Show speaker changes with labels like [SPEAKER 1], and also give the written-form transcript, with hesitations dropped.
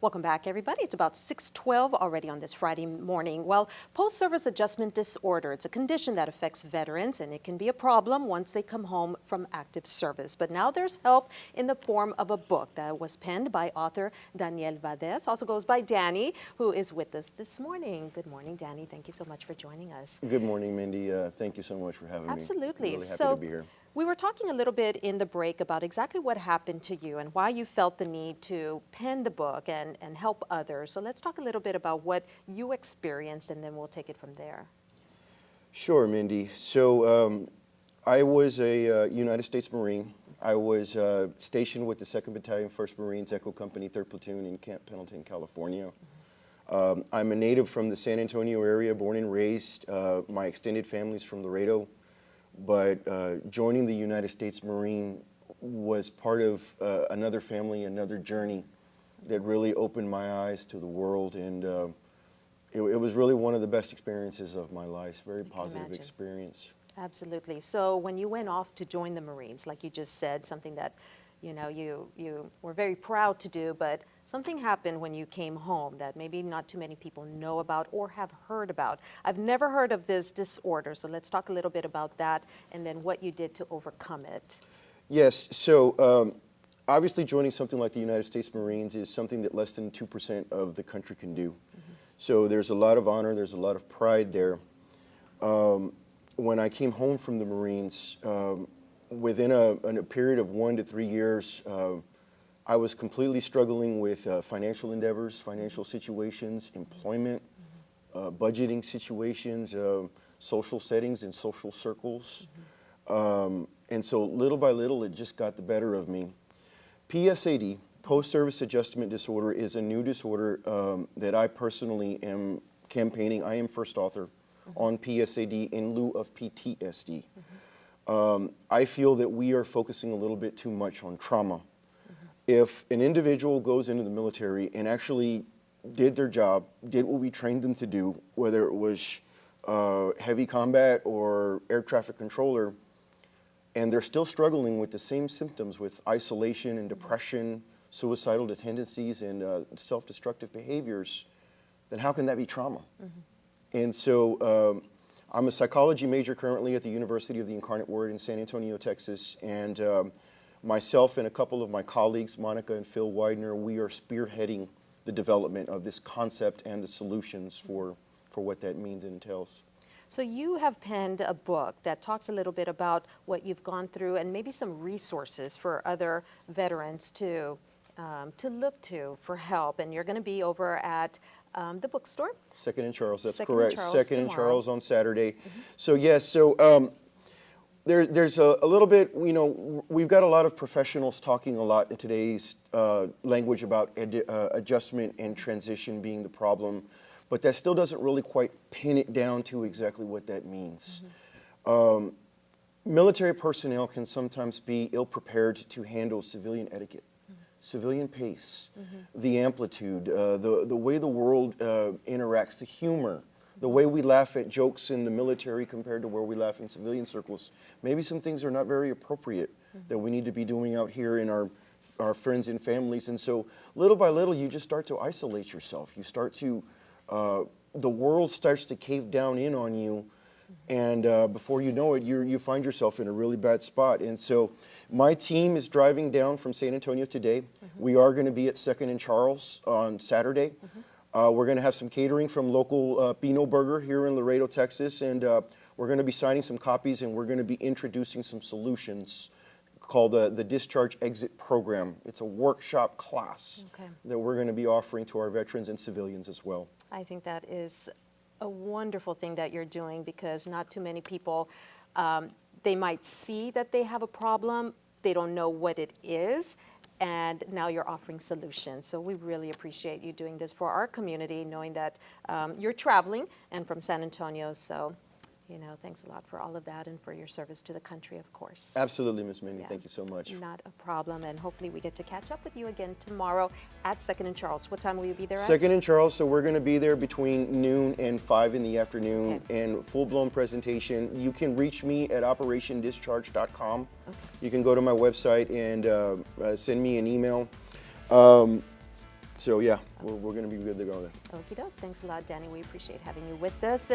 [SPEAKER 1] Welcome back, everybody. It's about 6:12 already on this Friday morning. Well, post-service adjustment disorder, it's a condition that affects veterans, and it can be a problem once they come home from active service. But now there's help in the form of a book that was penned by author Daniel Valdez, also goes by Danny, who is with us this morning. Good morning, Danny. Thank you so much for joining us.
[SPEAKER 2] Good morning, Mindy. Thank you so much for having me.
[SPEAKER 1] Absolutely.
[SPEAKER 2] I'm really happy to be here.
[SPEAKER 1] We were talking a little bit in the break about exactly what happened to you and why you felt the need to pen the book and help others. So let's talk a little bit about what you experienced, and then we'll take it from there.
[SPEAKER 2] Sure, Mindy. So I was a United States Marine. I was stationed with the 2nd Battalion, 1st Marines, Echo Company, 3rd Platoon in Camp Pendleton, California. I'm a native from the San Antonio area, born and raised. My extended family's from Laredo. But joining the United States Marine was part of another family, another journey that really opened my eyes to the world, and it was really one of the best experiences of my life. Very positive experience.
[SPEAKER 1] Absolutely. So when you went off to join the Marines, like you just said, something that you were very proud to do, but something happened when you came home that maybe not too many people know about or have heard about. I've never heard of this disorder, so let's talk a little bit about that and then what you did to overcome it.
[SPEAKER 2] Yes, so obviously joining something like the United States Marines is something that less than 2% of the country can do. So there's a lot of honor, there's a lot of pride there. When I came home from the Marines, within a period of 1 to 3 years, I was completely struggling with financial endeavors, financial situations, employment, budgeting situations, social settings and social circles. And so little by little, it just got the better of me. PSAD, post-service adjustment disorder, is a new disorder that I personally am campaigning. I am first author on PSAD in lieu of PTSD. I feel that we are focusing a little bit too much on trauma. If an individual goes into the military and actually did their job, did what we trained them to do, whether it was heavy combat or air traffic controller, and they're still struggling with the same symptoms with isolation and depression, suicidal tendencies, and self-destructive behaviors, then how can that be trauma? And so I'm a psychology major currently at the University of the Incarnate Word in San Antonio, Texas, and myself and a couple of my colleagues, Monica and Phil Weidner, we are spearheading the development of this concept and the solutions for what that means and entails.
[SPEAKER 1] So you have penned a book that talks a little bit about what you've gone through and maybe some resources for other veterans to look to for help. And you're going to be over at the bookstore?
[SPEAKER 2] 2nd and Charles, that's
[SPEAKER 1] Second
[SPEAKER 2] correct.
[SPEAKER 1] and Charles
[SPEAKER 2] 2nd and
[SPEAKER 1] tomorrow.
[SPEAKER 2] Charles on Saturday. So yes, so there's a little bit, we've got a lot of professionals talking a lot in today's language about adjustment and transition being the problem, but that still doesn't really quite pin it down to exactly what that means. Military personnel can sometimes be ill-prepared to handle civilian etiquette, civilian pace, the amplitude, the way the world interacts, the humor, the way we laugh at jokes in the military compared to where we laugh in civilian circles. Maybe some things are not very appropriate that we need to be doing out here in our friends and families. And so little by little, you just start to isolate yourself. You start to, the world starts to cave down in on you. And before you know it, you find yourself in a really bad spot. And so my team is driving down from San Antonio today. We are going to be at 2nd and Charles on Saturday. We're going to have some catering from local Pino Burger here in Laredo, Texas. And we're going to be signing some copies, and we're going to be introducing some solutions called the Discharge Exit Program. It's a workshop class that we're going to be offering to our veterans and civilians as well.
[SPEAKER 1] I think that is a wonderful thing that you're doing, because not too many people, they might see that they have a problem, they don't know what it is, and now you're offering solutions. So we really appreciate you doing this for our community, knowing that you're traveling and from San Antonio. So thanks a lot for all of that and for your service to the country, of course.
[SPEAKER 2] Absolutely, Ms. Mindy. Thank you so much.
[SPEAKER 1] Not a problem. And hopefully we get to catch up with you again tomorrow at 2nd and Charles. What time will you be there at?
[SPEAKER 2] 2nd and Charles. So we're going to be there between noon and 5 in the afternoon, and full-blown presentation. You can reach me at operationdischarge.com. You can go to my website and send me an email. So yeah, we're going to be good to go there.
[SPEAKER 1] Okie doke. Thanks a lot, Danny. We appreciate having you with us. And